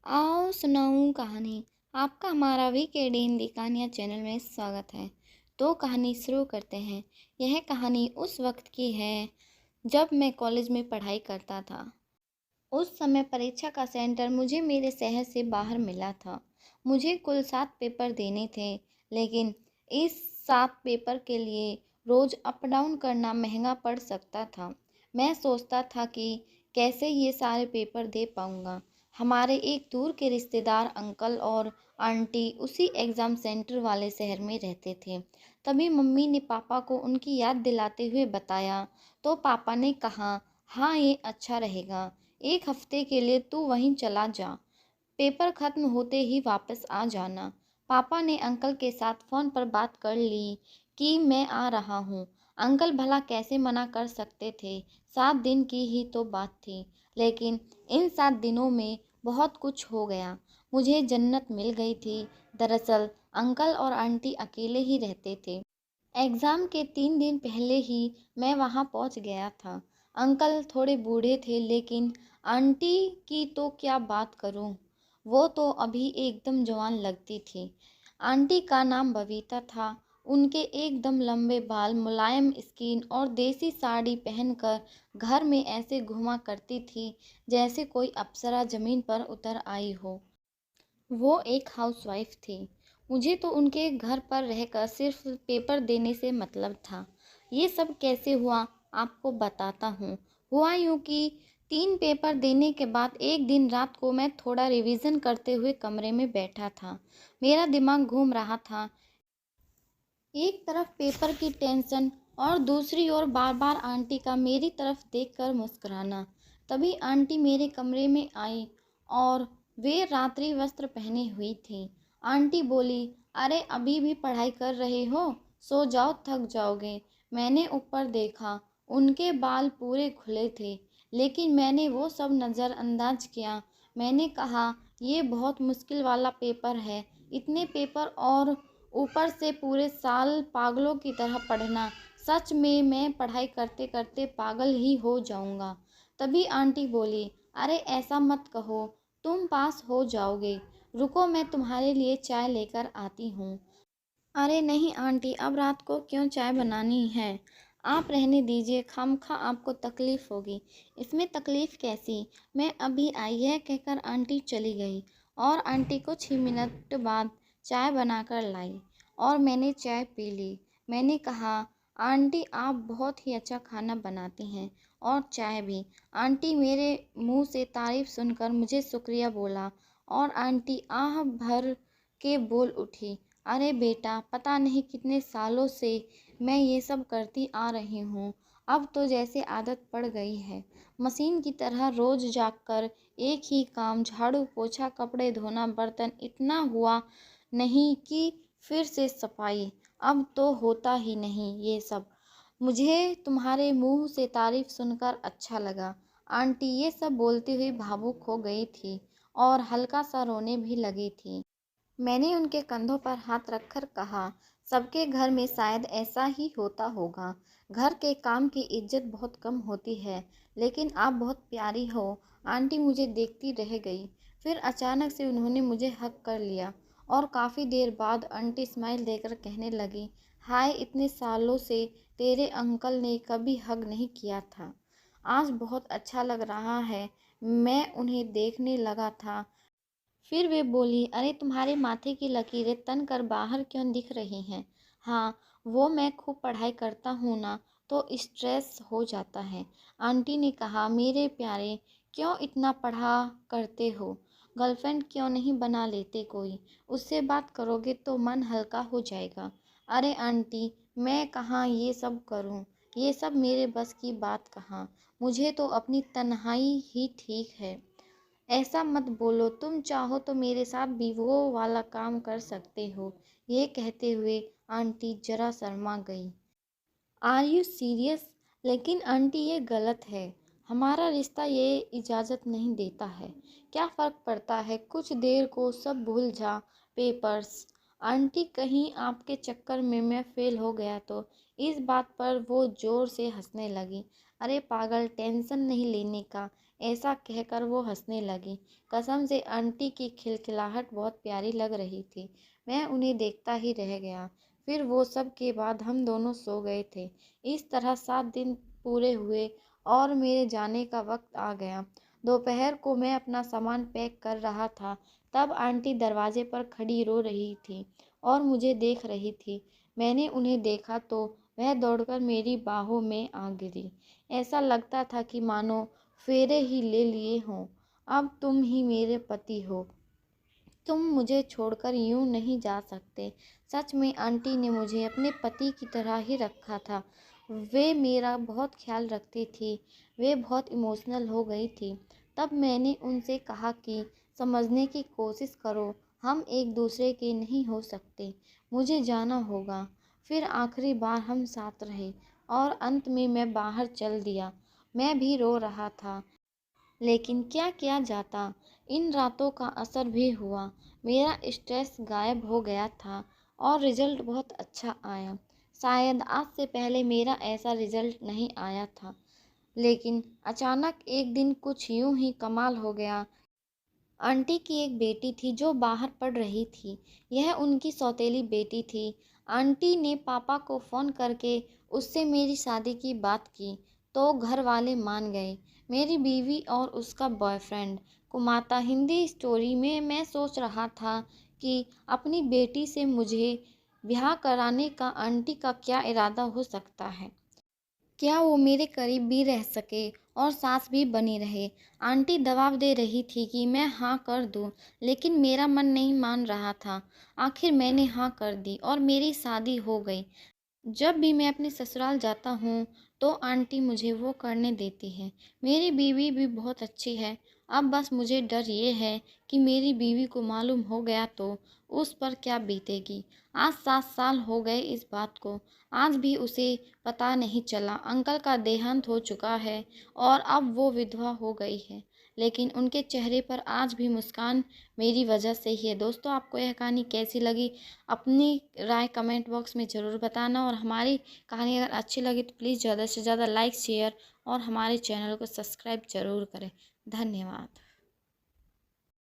आओ सुनाऊँ कहानी। आपका हमारा वीकेड हिंदी कहानियाँ चैनल में स्वागत है। तो कहानी शुरू करते हैं। यह कहानी उस वक्त की है जब मैं कॉलेज में पढ़ाई करता था। उस समय परीक्षा का सेंटर मुझे मेरे शहर से बाहर मिला था। मुझे कुल 7 पेपर देने थे, लेकिन इस 7 पेपर के लिए रोज़ अप डाउन करना महंगा पड़ सकता था। मैं सोचता था कि कैसे ये सारे पेपर दे पाऊँगा। हमारे एक दूर के रिश्तेदार अंकल और आंटी उसी एग्ज़ाम सेंटर वाले शहर में रहते थे। तभी मम्मी ने पापा को उनकी याद दिलाते हुए बताया, तो पापा ने कहा, हाँ ये अच्छा रहेगा, एक हफ्ते के लिए तू वहीं चला जा, पेपर खत्म होते ही वापस आ जाना। पापा ने अंकल के साथ फ़ोन पर बात कर ली कि मैं आ रहा हूँ। अंकल भला कैसे मना कर सकते थे, 7 दिन की ही तो बात थी। लेकिन इन 7 दिनों में बहुत कुछ हो गया। मुझे जन्नत मिल गई थी। दरअसल अंकल और आंटी अकेले ही रहते थे। एग्ज़ाम के 3 दिन पहले ही मैं वहाँ पहुँच गया था। अंकल थोड़े बूढ़े थे, लेकिन आंटी की तो क्या बात करूँ, वो तो अभी एकदम जवान लगती थी। आंटी का नाम बबीता था। उनके एकदम लंबे बाल, मुलायम स्किन और देसी साड़ी पहनकर घर में ऐसे घूमा करती थी जैसे कोई अप्सरा ज़मीन पर उतर आई हो। वो एक हाउसवाइफ थी। मुझे तो उनके घर पर रहकर सिर्फ पेपर देने से मतलब था। ये सब कैसे हुआ, आपको बताता हूँ। हुआ यूँ कि 3 पेपर देने के बाद एक दिन रात को मैं थोड़ा रिवीजन करते हुए कमरे में बैठा था। मेरा दिमाग घूम रहा था। एक तरफ पेपर की टेंशन और दूसरी ओर बार बार आंटी का मेरी तरफ देखकर मुस्कुराना। तभी आंटी मेरे कमरे में आई और वे रात्रि वस्त्र पहनी हुई थी। आंटी बोली, अरे अभी भी पढ़ाई कर रहे हो, सो जाओ, थक जाओगे। मैंने ऊपर देखा, उनके बाल पूरे खुले थे, लेकिन मैंने वो सब नज़रअंदाज किया। मैंने कहा, ये बहुत मुश्किल वाला पेपर है, इतने पेपर और ऊपर से पूरे साल पागलों की तरह पढ़ना, सच में मैं पढ़ाई करते करते पागल ही हो जाऊंगा। तभी आंटी बोली, अरे ऐसा मत कहो, तुम पास हो जाओगे। रुको, मैं तुम्हारे लिए चाय लेकर आती हूँ। अरे नहीं आंटी, अब रात को क्यों चाय बनानी है, आप रहने दीजिए, खामखा आपको तकलीफ़ होगी। इसमें तकलीफ़ कैसी, मैं अभी आई, यह कहकर आंटी चली गई। और आंटी कुछ ही मिनट बाद चाय बनाकर लाई और मैंने चाय पी ली। मैंने कहा, आंटी आप बहुत ही अच्छा खाना बनाती हैं और चाय भी। आंटी मेरे मुंह से तारीफ़ सुनकर मुझे शुक्रिया बोला और आंटी आह भर के बोल उठी, अरे बेटा, पता नहीं कितने सालों से मैं ये सब करती आ रही हूँ, अब तो जैसे आदत पड़ गई है। मशीन की तरह रोज़ जागकर एक ही काम, झाड़ू पोछा कपड़े धोना बर्तन, इतना हुआ नहीं कि फिर से सफाई। अब तो होता ही नहीं ये सब। मुझे तुम्हारे मुंह से तारीफ सुनकर अच्छा लगा। आंटी ये सब बोलती हुई भावुक हो गई थी और हल्का सा रोने भी लगी थी। मैंने उनके कंधों पर हाथ रखकर कहा, सबके घर में शायद ऐसा ही होता होगा। घर के काम की इज्जत बहुत कम होती है, लेकिन आप बहुत प्यारी हो। आंटी मुझे देखती रह गई। फिर अचानक से उन्होंने मुझे हक कर लिया और काफ़ी देर बाद आंटी स्माइल देकर कहने लगी, हाय, इतने सालों से तेरे अंकल ने कभी हग नहीं किया था। आज बहुत अच्छा लग रहा है। मैं उन्हें देखने लगा था। फिर वे बोली, अरे तुम्हारे माथे की लकीरें तन कर बाहर क्यों दिख रही हैं। हाँ, वो मैं खूब पढ़ाई करता हूँ ना, तो स्ट्रेस हो जाता है। आंटी ने कहा, मेरे प्यारे, क्यों इतना पढ़ा करते हो, गर्लफ्रेंड क्यों नहीं बना लेते कोई, उससे बात करोगे तो मन हल्का हो जाएगा। अरे आंटी, मैं कहाँ ये सब करूँ, ये सब मेरे बस की बात कहाँ, मुझे तो अपनी तन्हाई ही ठीक है। ऐसा मत बोलो, तुम चाहो तो मेरे साथ भी वो वाला काम कर सकते हो। ये कहते हुए आंटी जरा शर्मा गई। Are you serious? लेकिन आंटी ये गलत है। हमारा रिश्ता ये इजाज़त नहीं देता है। क्या फ़र्क पड़ता है, कुछ देर को सब भूल जा, पेपर्स। आंटी कहीं आपके चक्कर में मैं फ़ेल हो गया तो। इस बात पर वो ज़ोर से हंसने लगी। अरे पागल, टेंशन नहीं लेने का, ऐसा कहकर वो हंसने लगी। कसम से आंटी की खिलखिलाहट बहुत प्यारी लग रही थी। मैं उन्हें देखता ही रह गया। फिर वो सब के बाद हम दोनों सो गए थे। इस तरह 7 दिन पूरे हुए और मेरे जाने का वक्त आ गया। दोपहर को मैं अपना सामान पैक कर रहा था, तब आंटी दरवाजे पर खड़ी रो रही थी और मुझे देख रही थी। मैंने उन्हें देखा तो वह दौड़कर मेरी बाहों में आ गिरी। ऐसा लगता था कि मानो फेरे ही ले लिए हों। अब तुम ही मेरे पति हो, तुम मुझे छोड़कर यूं नहीं जा सकते। सच में आंटी ने मुझे अपने पति की तरह ही रखा था। वे मेरा बहुत ख्याल रखती थी। वे बहुत इमोशनल हो गई थी। तब मैंने उनसे कहा कि समझने की कोशिश करो, हम एक दूसरे के नहीं हो सकते, मुझे जाना होगा। फिर आखिरी बार हम साथ रहे और अंत में मैं बाहर चल दिया। मैं भी रो रहा था, लेकिन क्या किया जाता। इन रातों का असर भी हुआ। मेरा स्ट्रेस गायब हो गया था और रिजल्ट बहुत अच्छा आया। शायद आज से पहले मेरा ऐसा रिजल्ट नहीं आया था। लेकिन अचानक एक दिन कुछ यूं ही कमाल हो गया। आंटी की एक बेटी थी जो बाहर पढ़ रही थी। यह उनकी सौतेली बेटी थी। आंटी ने पापा को फ़ोन करके उससे मेरी शादी की बात की, तो घर वाले मान गए। मेरी बीवी और उसका बॉयफ्रेंड कुमाता। हिंदी स्टोरी में मैं सोच रहा था कि अपनी बेटी से मुझे ब्याह कराने का आंटी का क्या इरादा हो सकता है। क्या वो मेरे करीब भी रह सके और सास भी बनी रहे। आंटी दबाव दे रही थी कि मैं हाँ कर दूं, लेकिन मेरा मन नहीं मान रहा था। आखिर मैंने हाँ कर दी और मेरी शादी हो गई। जब भी मैं अपने ससुराल जाता हूँ तो आंटी मुझे वो करने देती है। मेरी बीवी भी बहुत अच्छी है। अब बस मुझे डर ये है कि मेरी बीवी को मालूम हो गया तो उस पर क्या बीतेगी। आज 7 साल हो गए इस बात को, आज भी उसे पता नहीं चला। अंकल का देहांत हो चुका है और अब वो विधवा हो गई है, लेकिन उनके चेहरे पर आज भी मुस्कान मेरी वजह से ही है। दोस्तों, आपको यह कहानी कैसी लगी? अपनी राय कमेंट बॉक्स में ज़रूर बताना, और हमारी कहानी अगर अच्छी लगी तो प्लीज़ ज़्यादा से ज़्यादा लाइक शेयर और हमारे चैनल को सब्सक्राइब ज़रूर करें। धन्यवाद।